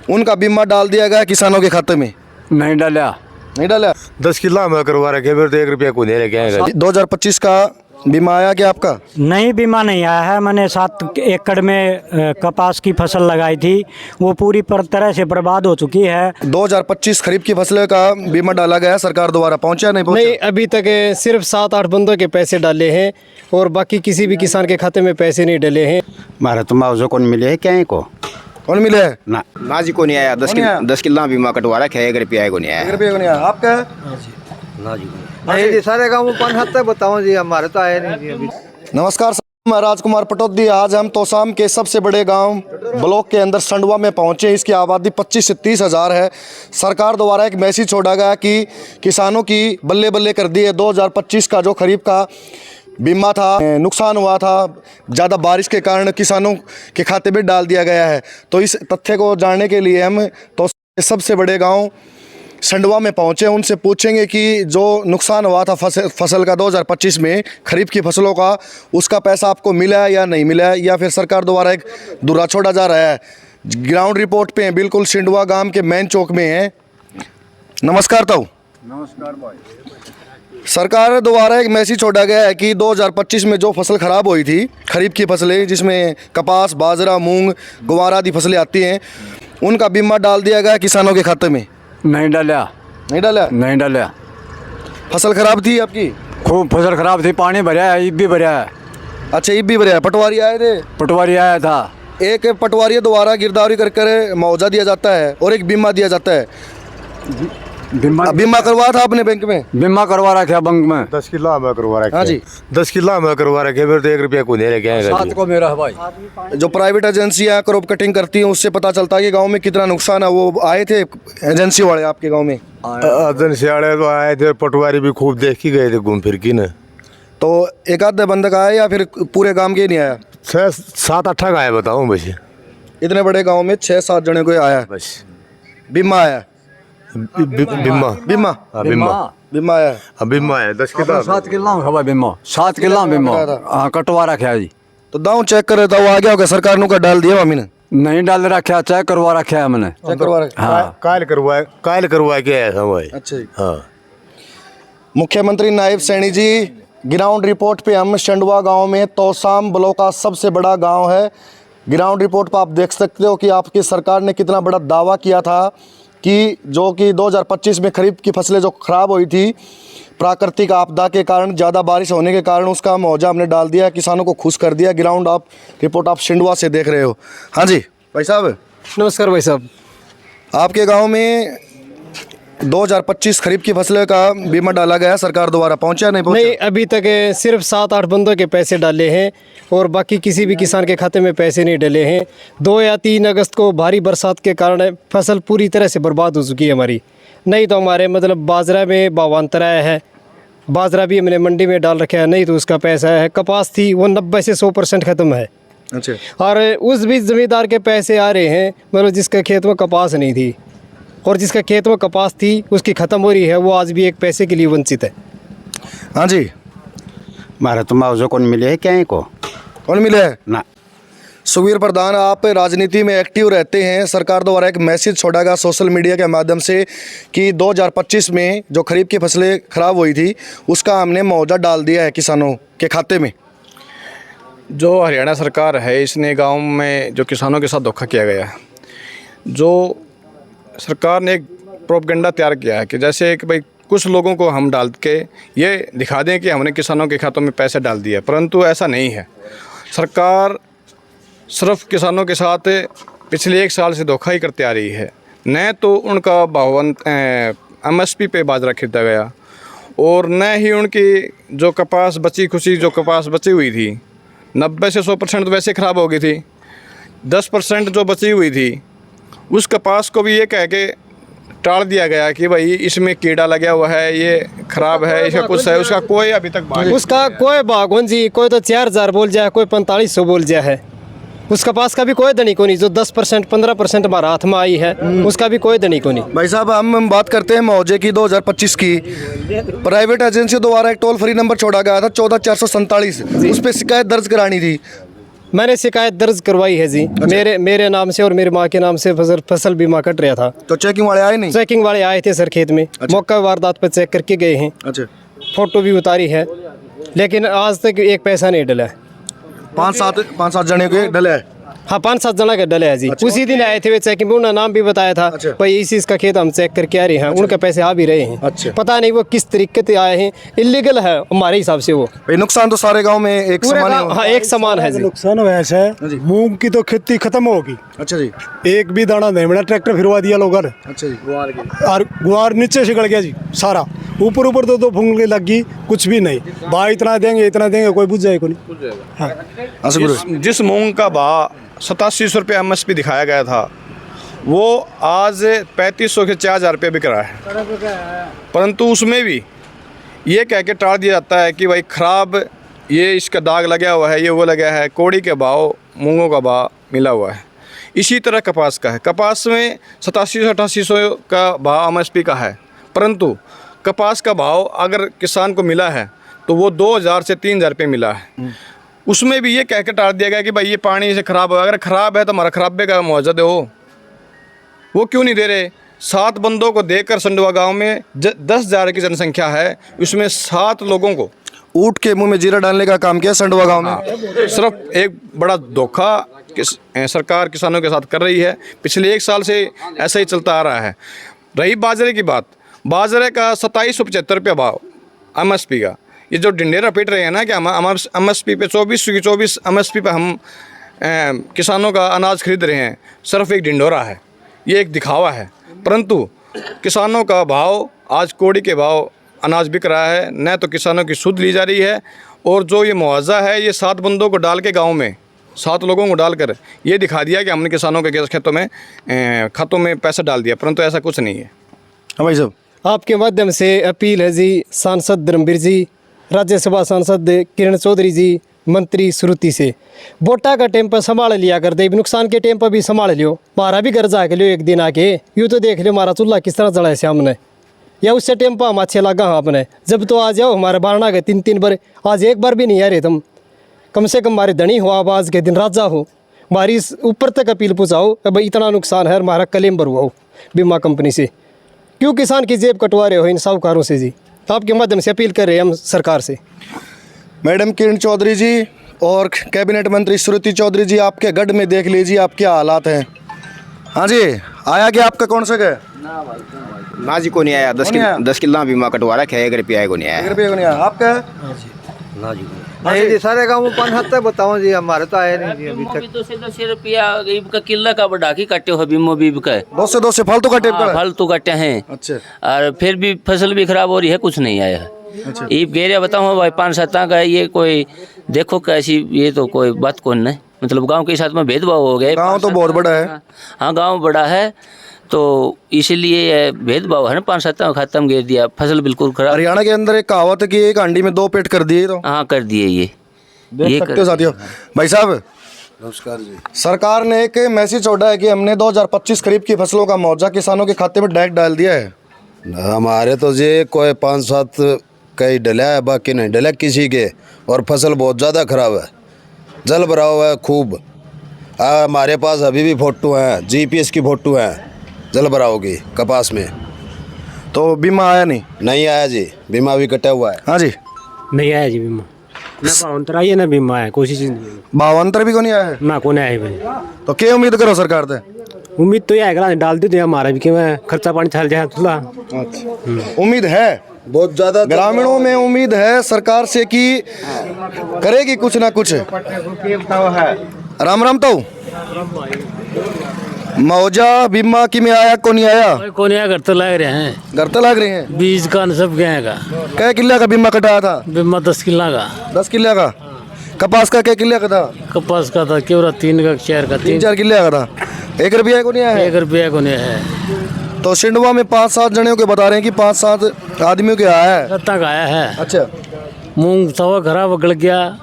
उनका बीमा डाल दिया गया किसानों के खाते में? नहीं डाला। नहीं डाला। 10 किला में करवा रखे, फिर तो 1 रुपया को नहीं रखे हैं। 2025 का बीमा आया क्या आपका? नहीं, बीमा नहीं आया है। मैंने 7 एकड़ में कपास की फसल लगाई थी, वो पूरी तरह से बर्बाद हो चुकी है। 2025 खरीफ की फसलों का बीमा डाला गया सरकार द्वारा, पहुंचा नहीं पहुंचा? नहीं, अभी तक सिर्फ 7-8 बंदों के पैसे डाले हैं और बाकी किसी भी किसान के खाते में पैसे नहीं डाले हैं। हमारा तो मुआवजा कौन मिले है क्या को? कौन मिले है? ना जी को नहीं आया। 10 किला बीमा कटवा रखा है, 1 रुपया को नहीं आया। 1 रुपया को नहीं आया। आपका? नहीं जी, सारे गाँव में 5 तक बताओ जी, हमारे तो आए नहीं जी अभी। नमस्कार, मैं राजकुमार पटौदी। आज हम तोसाम के सबसे बड़े गांव ब्लॉक के अंदर संडवा में पहुंचे। इसकी आबादी 25 से 30 हज़ार है। सरकार द्वारा एक मैसेज छोड़ा गया कि किसानों की बल्ले बल्ले कर दी है। 2025 का जो खरीफ का बीमा था, नुकसान हुआ था ज़्यादा बारिश के कारण, किसानों के खाते में डाल दिया गया है। तो इस तथ्य को जानने के लिए हम तो सबसे बड़े गाँव संडवा में पहुंचे। उनसे पूछेंगे कि जो नुकसान हुआ था फसल का 2025 में खरीफ की फसलों का, उसका पैसा आपको मिला है या नहीं मिला है, या फिर सरकार द्वारा एक दूरा छोड़ा जा रहा है। ग्राउंड रिपोर्ट पे हैं, बिल्कुल संडवा गांव के मेन चौक में हैं। नमस्कार ताऊ। नमस्कार भाई। सरकार द्वारा एक मैसेज छोड़ा गया है कि 2025 में जो फसल खराब हुई थी, खरीफ की फसलें जिसमें कपास, बाजरा, मूंग, ग्वार आदि फसलें आती हैं, उनका बीमा डाल दिया गया किसानों के खाते में? नहीं डाला। नहीं डाला। नहीं डाला। फसल खराब थी आपकी? खूब फसल खराब थी, पानी भरा है, ईब भी भरा है। अच्छा, ईब भी भरा है। पटवारी आए थे? पटवारी आया था। एक पटवारी द्वारा गिरदावरी कर मुआवजा दिया जाता है और एक बीमा दिया जाता है। बीमा करवाया था आपने बैंक में? बीमा करवा रखा बैंक में। 10 किला में करवा रखे। हाँ जी। 10 किला में करवा रखे, फिर तो 1 रुपया को नहीं रखे हैं। 7 को मेरा है भाई। जो प्राइवेट एजेंसियां क्रॉप कटिंग करती हैं, उससे पता चलता है कि गांव में कितना नुकसान है। वो आए थे एजेंसी वाले आपके गांव में? एजेंसियाड़े तो आए थे, पटवारी भी खूब देख ही गए थे घूम फिर की न। तो एक आध बंदक आया या फिर पूरे गांव के नहीं आया? 6-7-8 का आए बताऊँ बस। इतने बड़े गाँव में 6-7 जने को आया बस। बीमा आया? बीमा बीमा बीमा आया? बीमा आया 10 किला। 7 किला में खबर बीमा, 7 किला बीमा। हाँ, कटवा रखा है जी। तो दाव चेक करे तो वो आ गया होगा, सरकार ने का डाल दिया मामी ने? नहीं डाल रखा, चेक करवा रखा है मैंने। चेक करवा रखा? हाँ। काल करवा के आया था भाई। अच्छा जी। हाँ। मुख्यमंत्री नायब सैनी जी, ग्राउंड रिपोर्ट पे हम संडवा गांव में, तोसाम ब्लॉक का सबसे बड़ा गांव है। ग्राउंड रिपोर्ट पर आप देख सकते हो कि आपकी सरकार ने कितना बड़ा दावा किया था कि जो कि 2025 में खरीफ की फसलें जो खराब हुई थी प्राकृतिक आपदा के कारण, ज़्यादा बारिश होने के कारण, उसका मुआवजा हमने डाल दिया, किसानों को खुश कर दिया। ग्राउंड आप रिपोर्ट आप संडवा से देख रहे हो। हाँ जी भाई साहब। नमस्कार भाई साहब। आपके गाँव में 2025 खरीफ की फसलों का बीमा डाला गया सरकार द्वारा, पहुंचा नहीं पहुंचा? नहीं, अभी तक सिर्फ 7-8 बंदों के पैसे डाले हैं और बाकी किसी भी किसान के खाते में पैसे नहीं डाले हैं। 2 या 3 अगस्त को भारी बरसात के कारण फसल पूरी तरह से बर्बाद हो चुकी है हमारी। नहीं तो हमारे मतलब बाजरा में बावांतर आया है, बाजरा भी हमने मंडी में डाल रखा है, नहीं तो उसका पैसा है। कपास थी वो 90 से 100% ख़त्म है। अच्छा। और उस भी ज़मींदार के पैसे आ रहे हैं, मतलब जिसका खेत में कपास नहीं थी और जिसका खेत में कपास थी उसकी ख़त्म हो रही है, वो आज भी एक पैसे के लिए वंचित है। हाँ जी। हमारा तो मुआवजा कौन मिले है क्या को? कौन मिले है? ना। सुखबीर प्रधान, आप राजनीति में एक्टिव रहते हैं। सरकार द्वारा एक मैसेज छोड़ा गया सोशल मीडिया के माध्यम से कि 2025 में जो खरीफ की फसलें खराब हुई थी, उसका हमने मुआवजा डाल दिया है किसानों के खाते में। जो हरियाणा सरकार है, इसने गांव में जो किसानों के साथ धोखा किया गया है, जो सरकार ने एक प्रोपगेंडा तैयार किया है कि जैसे कि भाई कुछ लोगों को हम डाल के ये दिखा दें कि हमने किसानों के खातों में पैसे डाल दिए, परंतु ऐसा नहीं है। सरकार सिर्फ किसानों के साथ पिछले 1 साल से धोखा ही करते आ रही है। न तो उनका MSP पे बाजरा खरीदा गया और न ही उनकी जो कपास बची खुशी जो कपास बची हुई थी 90 से 100% तो वैसे ख़राब हो गई थी। 10% जो बची हुई थी उस कपास को भी ये कह के टाल दिया गया कि भाई इसमें कीड़ा लगा हुआ है, ये ख़राब है, इसका कुछ है, उसका कोई अभी तक उसका कोई बागवान जी, कोई तो 4000 बोल जाए, कोई 4500 बोल जाए है। उस कपास का भी कोई दनी को नहीं। जो 10% 15% हमारा हाथ में आई है, उसका भी कोई दनी को नहीं। भाई साहब, हम बात करते हैं मुआवजे की 2025 की। प्राइवेट एजेंसी द्वारा एक टोल फ्री नंबर छोड़ा गया था 14447, उस पर शिकायत दर्ज करानी थी। मैंने शिकायत दर्ज करवाई है जी। मेरे नाम से और मेरी माँ के नाम से फसल बीमा कट रहा था। तो चेकिंग वाले आए नहीं? चेकिंग वाले आए थे सर खेत में। मौका वारदात पर चेक करके गए हैं। अच्छा, फोटो भी उतारी है, लेकिन आज तक एक पैसा नहीं डला है। 5-7 जने के डले है। हाँ, 5-7 जना के डले है जी। उसी दिन आए थे वे चेकिंग में, उन्होंने नाम भी बताया था। अच्छा। भाई इस का खेत हम चेक करके आ रहे हैं। उनके पैसे आ भी रहे हैं। अच्छा। पता नहीं वो किस तरीके से आए हैं, इलीगल है हमारे हिसाब से वो। भाई नुकसान तो सारे गांव में एक पूरे समान ही गाँव- हो। हाँ, एक समान है जी। नुकसान वैसे है, मूंग की तो खेती खत्म होगी। अच्छा जी। एक भी दाना नहीं मिला, ट्रैक्टर फिरवा दिया लोगों ने। अच्छा जी। और गुआर नीचे से गड़ गया जी सारा। ऊपर दो फूंगने लग गई, कुछ भी नहीं। भाई इतना देंगे कोई बुझ जाए को नहीं। हाँ। जिस मूंग का भाव 8700 रुपये MSP दिखाया गया था, वो आज 3500 से 4000 रुपये बिक रहा है। परंतु उसमें भी ये कह के टाल दिया जाता है कि भाई ख़राब, ये इसका दाग लगा हुआ है, ये वो लगा है। कोड़ी के भाव, मूंगों का भाव मिला हुआ है। इसी तरह कपास का है। कपास में 8700-8800 का भाव MSP का है, परंतु कपास का भाव अगर किसान को मिला है तो वो 2000 से 3000 रुपये मिला है। उसमें भी ये कह के टाल दिया गया कि भाई ये पानी से ख़राब है। अगर ख़राब है तो हमारा खराबे का मुआवजा दो। वो क्यों नहीं दे रहे? 7 बंदों को देकर संडवा गांव में 10,000 की जनसंख्या है, उसमें 7 लोगों को ऊँट के मुंह में जीरा डालने का काम किया संडवा गांव में। सिर्फ एक बड़ा धोखा सरकार किसानों के साथ कर रही है। पिछले 1 साल से ऐसा ही चलता आ रहा है। रही बाजरे की बात, बाजरे का 2775 रुपये भाव MSP का। ये जो ढिंढेरा पीट रहे हैं ना कि हम MSP पे 24 MSP पे हम किसानों का अनाज खरीद रहे हैं, सिर्फ एक ढिंढोरा है, ये एक दिखावा है। परंतु किसानों का भाव, आज कोड़ी के भाव अनाज बिक रहा है, न तो किसानों की सुध ली जा रही है। और जो ये मुआवजा है, ये 7 बंदों को डाल के गाँव में 7 लोगों को डालकर ये दिखा दिया कि हमने किसानों के खातों में पैसा डाल दिया, परंतु ऐसा कुछ नहीं है। हाँ भाई साहब, आपके माध्यम से अपील है जी, सांसद धर्मवीर जी, राज्यसभा सांसद किरण चौधरी जी, मंत्री श्रुति से, बोटा का टाइम पर संभाल लिया कर दे, नुकसान के टाइम पर भी संभाल लियो। हमारा भी घर जाके लियो एक दिन आके, यूँ तो देख लियो हमारा चूल्हा किस तरह जला है सामने, या उससे टाइम पर हम अच्छे लगा हाँ अपने। जब तो आ जाओ हमारे बारना के 3-3 बार, आज एक बार भी नहीं आ रहे तुम। कम से कम हमारे धनी हो, आवाज़ के दिन राजा हो, हमारी इस ऊपर तक अपील पूछाओ कि भाई इतना नुकसान है, हमारा क्लेम भरवाओ बीमा कंपनी से। क्यों किसान की जेब कटवा रहे हो इन साहूकारों से जी? आपके माध्यम से अपील कर रहे हैं हम सरकार से। मैडम किरण चौधरी जी और कैबिनेट मंत्री श्रुति चौधरी जी, आपके गढ़ में देख लीजिए आप क्या हालात हैं। हाँ जी, आया क्या आपका कौन सा गए? ना जी को नहीं आया। 10 किला बीमा कटवा रखा है, 1 रुपया को नहीं आया। 1 रुपये को नहीं आया आपका? नहीं जी, सारे गाँव में 5-7 बताओ जी, हमारे तो आए नहीं जी अभी तक। 200 रुपया का किला का बढ़ा के काटे हो बीमो बीब का। 200 फालतू का टेप का? फालतू काटे हैं। अच्छा। और फिर भी फसल भी खराब हो रही है, कुछ नहीं आया है। ये गेरिया बताऊँ भाई 5-7 का, ये कोई देखो कैसी, ये तो कोई बात कौन नहीं, मतलब गांव के साथ में भेदभाव हो गए। गांव तो बहुत बड़ा है। हाँ, गांव बड़ा है, तो इसलिए भेदभाव है ना। 5-7 खत्म गिर दिया, फसल बिल्कुल खराब। हरियाणा के अंदर एक कहावत है कि एक हांडी में 2 पेट कर दिए। तो हाँ, कर दिए ये देख सकते हो साथियों। भाई साहब नमस्कार जी। सरकार ने एक मैसेज छोड़ा है कि हमने 2025 खरीफ की फसलों का मुआवजा किसानों के खाते में डायरेक्ट डाल दिया है। हमारे तो ये कोई 5-7 कई डला है, बाकी नहीं डला किसी के। और फसल बहुत ज़्यादा ख़राब है, जल भरा हुआ है खूब। हमारे पास अभी भी फोटो हैं, GPS की फोटो हैं जल भराव की कपास में। तो बीमा आया नहीं आया जी, बीमा भी कटा हुआ है। हाँ जी, नहीं आया जी बीमा, ना भावंतर आई है ना बीमा है, कोशिश भावांतर भी को नहीं आया है ना, को नहीं आया भाई। तो क्या उम्मीद करो सरकार से? उम्मीद तो ये है डाल दे हमारा भी, कि मैं खर्चा पानी चल जाए थोड़ा। उम्मीद है बहुत ज़्यादा, ग्रामीणों में उम्मीद है सरकार से कि करेगी कुछ ना कुछ। राम राम। तो मुआवजा बीमा की में आया को नहीं आया? को नहीं आया, घर तो लग रहे हैं, घर तो लग रहे हैं। बीज का सब गए का। क्या किला का बीमा कटाया था? बीमा 10 किला का। 10 किला का। कपास का क्या किला का था? कपास का था केवल 3 का 4 का 3-4 किले का था। 1 रुपया को नहीं आया? 1 रुपया को नहीं है। तो सिंडवा में 5-7 जने के बता रहे हैं कि 5-7 आदमियों के आया है। तक आया है। अच्छा। मूंग सवा खराब गल गया,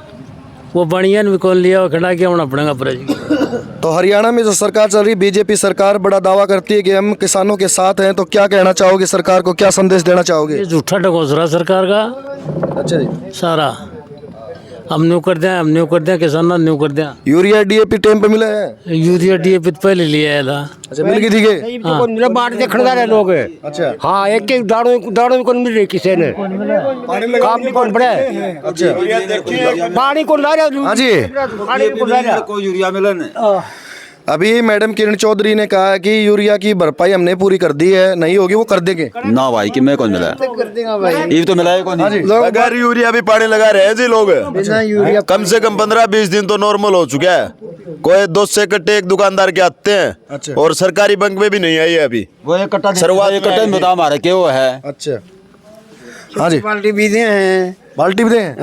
वो बनियान भी कौन लिया, खड़ा के होना पड़ेगा पर। तो हरियाणा में जो सरकार चल रही बीजेपी सरकार बड़ा दावा करती है कि हम किसानों के साथ हैं, तो क्या कहना चाहोगे सरकार को, क्या संदेश देना चाहोगे? ये झूठा ढकोसरा सरकार का। अच्छा जी। सारा हम न्यू कर दें, हम न्यू कर दें, किसान न्यू कर दें। यूरिया DAP टाइम पे मिला है? यूरिया DAP पहले लिया है था। अच्छा, मिल गई थी के? बाढ़ देखने रहे लोग। अच्छा, हाँ, एक एक दाड़ों भी कौन मिल रही किसी ने, काम भी कौन पड़े। अच्छा, पानी कौन ला रहा? हाँ जी। पानी कौन ला रहा? कोई यूरिया मिला नहीं। अभी मैडम किरण चौधरी ने कहा है कि यूरिया की भरपाई हमने पूरी कर दी है, नहीं होगी वो कर देंगे। ना भाई कि मैं कौन मिला ये तो मिला है कौन। अगर यूरिया भी पानी लगा रहे हैं जी लोग, कम से कम 15-20 दिन तो नॉर्मल हो चुका है। कोई 2 से कट्टे एक दुकानदार के आते हैं। अच्छा। और सरकारी बैंक में भी नहीं आई है अभी। वो एक कट्टा शुरुआत एक कट्टे में दाम आ रहा क्या वो है। अच्छा, हाँ जी। बाल्टी भी दे हैं, बाल्टी भी दें?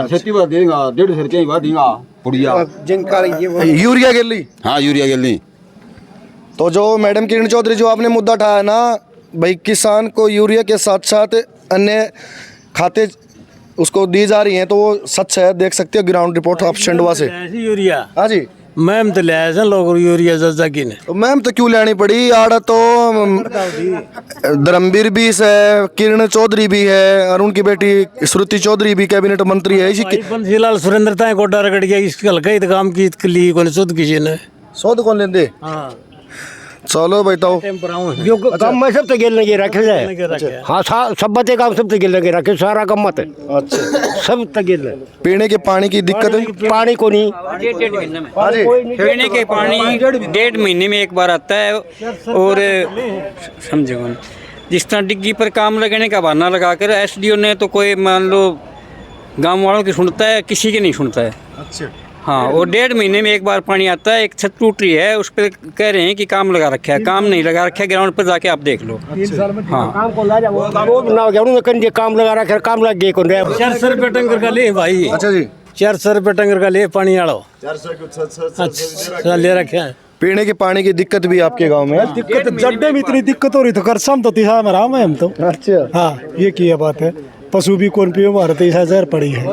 खेती बात देगा 1.5 की बात देगा पुड़िया जिनका यूरिया के लिए। हाँ यूरिया के लिए। तो जो मैडम किरण चौधरी जो आपने मुद्दा उठाया ना भाई, किसान को यूरिया के साथ साथ अन्य खाते उसको दी जा रही हैं, तो वो सच है। देख सकते हो ग्राउंड रिपोर्ट आप शंडवा से। यूरिया हाँ जी। मैम तो ले लोग यूरिया जजा की ने। तो मैम तो क्यों लेनी पड़ी? आड़ा तो धर्मवीर भी है, किरण चौधरी भी है, और उनकी बेटी श्रुति चौधरी भी कैबिनेट मंत्री है। इसी बंसीलाल सुरेंद्र ताए गोडा रगड़ गया इसके हल्का ही काम की ली को शुद्ध किसी ने सौद कौन लेंदे? हाँ चलो बताओ। जो काम में सब तो गिल लगे रखे जाए। हाँ, सब बते काम सब तो गिल लगे रखे, सारा काम मत। अच्छा, सब तो गिल। पीने के पानी की दिक्कत है? पानी को नहीं, पीने के पानी 1.5 महीने में एक बार आता है। और समझो जिस तरह डिग्गी पर काम लगाने का बहाना लगाकर SDO ने तो कोई मान लो गांव वालों की सुनता है, किसी की नहीं सुनता है। अच्छा, हाँ, और 1.5 महीने में एक बार पानी आता है। एक छत टूट रही है, उस पर कह रहे हैं कि काम लगा रखा है, काम नहीं लगा रखा है। ग्राउंड पर जाके आप देख लो। हाँ, काम को ला जाओ, ना हो गया उन्होंने कंजे काम लगा रखा, काम लग गए कौन रहा। 400 रुपये टंकर का ले भाई। अच्छा जी, 400 रुपये टंकर का ले पानी आड़ो। अच्छा, ले रखे हैं। पीने के पानी की दिक्कत भी आपके गांव में है? दिक्कत जड्डे में इतनी दिक्कत हो रही तो करसम तो तिहा में रहा मैं हम तो। अच्छा, हाँ, ये की बात है। पशु भी कौन पियो हमारे तो ऐसा जहर पड़ी है।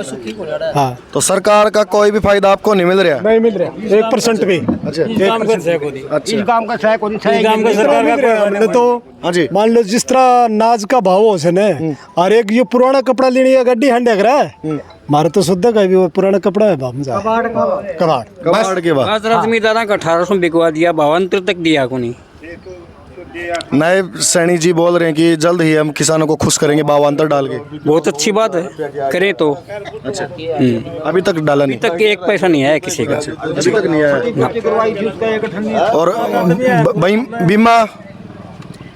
हाँ, तो सरकार का कोई भी फायदा आपको नहीं मिल रहा? नहीं मिल रहा 1% भी। अच्छा, इस काम का सह को नहीं हमने तो हाँ जी। मान लो जिस तरह नाज का भाव हो से न, और एक ये पुराना कपड़ा लेने का गड्डी हंडे रहा है मारे तो शुद्ध का भी वो पुराना कपड़ा है भाव कबाड़ के बाद जमींदारा का 1800 बिकवा दिया, 52 तक दिया को नहीं। नए सैनी जी बोल रहे हैं कि जल्द ही हम किसानों को खुश करेंगे बावांतर डाल के। बहुत अच्छी बात है, करें तो। अच्छा, अभी तक डाला नहीं? अभी तक 1 पैसा नहीं आया किसी का। अभी तक नहीं आया। और बीमा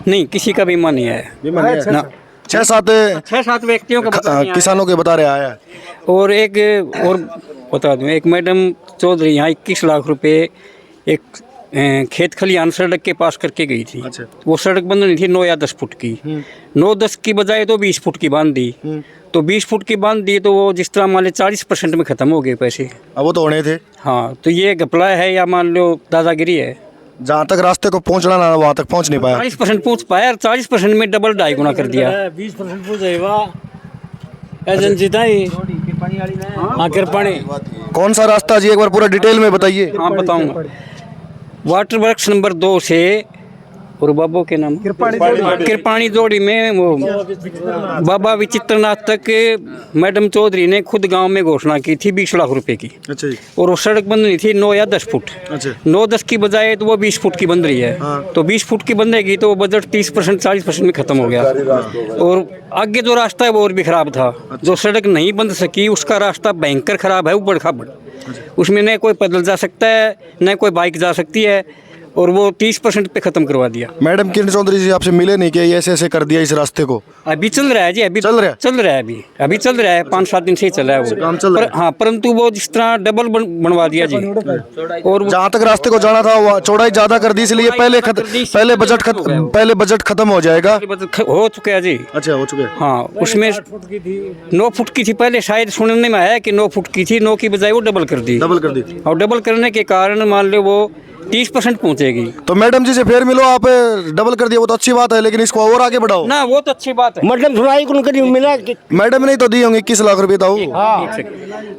नहीं, किसी का बीमा नहीं आया। बीमा नहीं आया? 6-7 व्यक्तियों का किसानों के बता रहे आया। और एक और बता दूं, एक मैडम चौधरी यहाँ 21 लाख रुपए एक खेत खलिहान सड़क के पास करके गई थी। अच्छा। वो सड़क बंद नहीं थी 9 या 10 फुट की। 9-10 की बजाय तो 20 फुट की बांध दी। तो 20 फुट की बांध दी तो वो जिस तरह मान लो 40% में ख़त्म हो गए पैसे। अब वो तो होने थे। हाँ, तो ये घपला है या मान लो दादागिरी है? जहाँ तक रास्ते को पहुँचना ना वहाँ तक पहुँच नहीं पाया। 40% पहुँच पाया और 40% में डबल 2.5 गुना कर दिया। 20% पूछेगा एजेंसी था ही। हाँ, कृपाणी कौन सा रास्ता जी, एक बार पूरा डिटेल में बताइए। हाँ, बताऊँगा। वाटर वर्क्स नंबर 2 से और बाबू के नाम कृपाणी जोड़ी में वो बाबा विचित्रनाथ तक मैडम चौधरी ने खुद गांव में घोषणा की थी 20 लाख रुपए की। अच्छा जी। और वो सड़क बन रही थी 9 या 10 फुट। अच्छा। 9-10 की बजाय तो वो 20 फुट की बन रही है। हाँ। तो 20 फुट की बनेगी तो वो बजट 30% 40% में ख़त्म हो गया। और आगे जो रास्ता है वो और भी ख़राब था। जो सड़क नहीं बन सकी उसका रास्ता भयंकर ख़राब है, ऊबड़ खाबड़। उसमें न कोई पैदल जा सकता है न कोई बाइक जा सकती है, और वो 30% पे ख़त्म करवा दिया। मैडम किरण चौधरी जी आपसे मिले नहीं कि ऐसे ऐसे कर दिया इस रास्ते को? अभी चल रहा है जी, अभी चल रहा है अभी चल रहा है 5-7 दिन से ही चल रहा है वो काम चल रहा है। हाँ, परंतु वो जिस तरह डबल बनवा दिया जी। और जहाँ तक रास्ते को जाना था वो चौड़ाई ज़्यादा कर दी, इसलिए पहले बजट खत्म हो जाएगा। हो चुका है जी। अच्छा, हो चुके। हाँ, उसमें 9 फुट की थी पहले, शायद सुनने में आया कि 9 फुट की थी, 9 की बजाय वो डबल कर दी। और डबल करने के कारण मान लो वो 30% पहुंचेगी। तो मैडम जी से फिर मिलो, आप डबल कर दिया वो तो अच्छी बात है, लेकिन इसको और आगे बढ़ाओ ना। वो तो अच्छी बात है। मतलब सुनाई कौन करी मिला मैडम ने तो दी होंगे 21 लाख रुपए। तो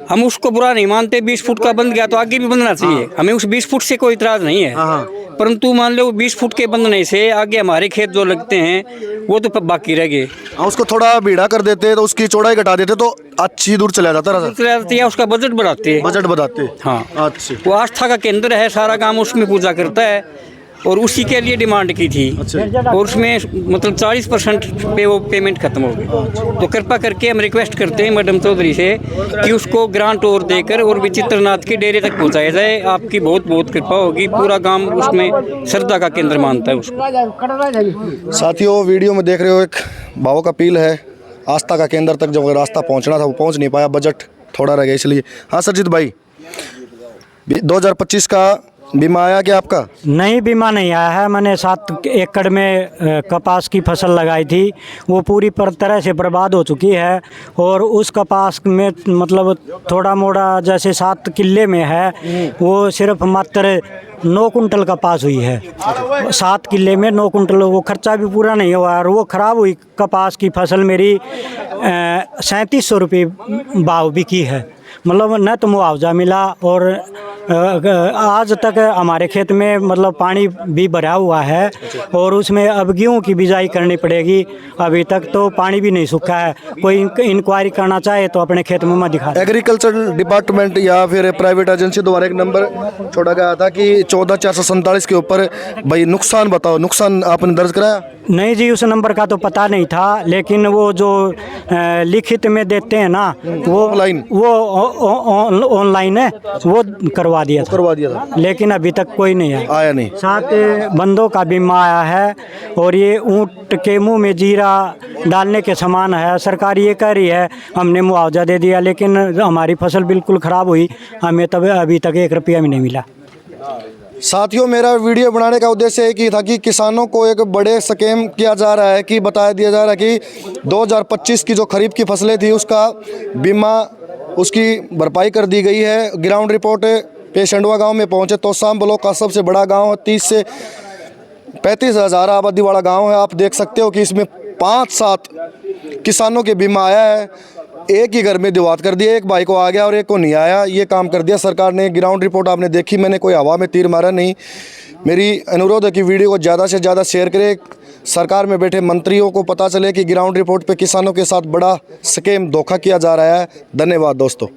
हम उसको बुरा नहीं मानते, 20 फुट का बन गया तो आगे भी बनना चाहिए। हमें उस 20 फुट से कोई इतराज नहीं है। परंतु मान लो 20 फुट के बनने से आगे हमारे खेत जो लगते हैं वो तो बाकी रह गए। उसको थोड़ा बीड़ा कर देते तो उसकी चौड़ाई घटा देते तो अच्छी दूर चला जाता रहा चला जाती है, उसका बजट बढ़ाते हैं। बजट बताते। हाँ, अच्छा वो आस्था का केंद्र है, सारा गांव उसमें पूजा करता है और उसी के लिए डिमांड की थी। और उसमें मतलब 40% पे वो पेमेंट खत्म हो गई। तो कृपा करके हम रिक्वेस्ट करते हैं मैडम चौधरी से कि उसको ग्रांट और देकर और विचित्रनाथ के डेरे तक पहुंचाया जाए। आपकी बहुत बहुत कृपा होगी, पूरा गांव उसमें श्रद्धा का केंद्र मानता है उसको। साथियों, वीडियो में देख रहे हो, एक भावों का अपील है, आस्था का केंद्र तक जो रास्ता पहुंचना था वो पहुंच नहीं पाया, बजट थोड़ा रह गया इसलिए। हाँ सरजीत भाई, 2025 का बीमा आया क्या आपका? नहीं, बीमा नहीं आया है। मैंने 7 एकड़ में कपास की फसल लगाई थी, वो पूरी तरह से बर्बाद हो चुकी है। और उस कपास में मतलब थोड़ा मोड़ा जैसे 7 किले में है, वो सिर्फ मात्र 9 कुंटल कपास हुई है। 7 किले में 9 कुंटल, वो खर्चा भी पूरा नहीं हुआ। और वो ख़राब हुई कपास की फसल मेरी 3700 रुपये भाव बिकी है। मतलब न तो मुआवजा मिला और आज तक हमारे खेत में मतलब पानी भी भरा हुआ है और उसमें अब गेहूँ की बिजाई करनी पड़ेगी। अभी तक तो पानी भी नहीं सूखा है। कोई इंक्वायरी करना चाहे तो अपने खेत में मत दिखा। एग्रीकल्चर डिपार्टमेंट या फिर प्राइवेट एजेंसी द्वारा एक नंबर छोड़ा गया था कि 14447 के ऊपर भाई नुकसान बताओ, नुकसान आपने दर्ज कराया? नहीं जी, उस नंबर का तो पता नहीं था, लेकिन वो जो लिखित में देते हैं ना, वो ऑनलाइन, वो ऑनलाइन है, वो करवा दिया था। लेकिन अभी तक कोई नहीं आया नहीं। 7 बंदों का बीमा आया है और ये ऊँट के मुंह में जीरा डालने के समान है। सरकार ये कह रही है हमने मुआवजा दे दिया, लेकिन हमारी फसल बिल्कुल ख़राब हुई, हमें तब अभी तक 1 रुपया भी नहीं मिला। साथियों, मेरा वीडियो बनाने का उद्देश्य एक ही था कि किसानों को एक बड़े स्कीम किया जा रहा है, कि बताया दिया जा रहा है कि 2025 की जो खरीफ की फसलें थी उसका बीमा, उसकी भरपाई कर दी गई है। ग्राउंड रिपोर्ट पे संडवा गांव में पहुंचे। तोसाम ब्लॉक का सबसे बड़ा गांव है, 30 से 35 हज़ार आबादी वाला गांव है। आप देख सकते हो कि इसमें 5-7 किसानों के बीमा आया है। एक ही घर में दिवात कर दिया, एक भाई को आ गया और एक को नहीं आया, ये काम कर दिया सरकार ने। ग्राउंड रिपोर्ट आपने देखी, मैंने कोई हवा में तीर मारा नहीं। मेरी अनुरोध है कि वीडियो को ज़्यादा से ज़्यादा शेयर करें, सरकार में बैठे मंत्रियों को पता चले कि ग्राउंड रिपोर्ट पे किसानों के साथ बड़ा स्कैम, धोखा किया जा रहा है। धन्यवाद दोस्तों।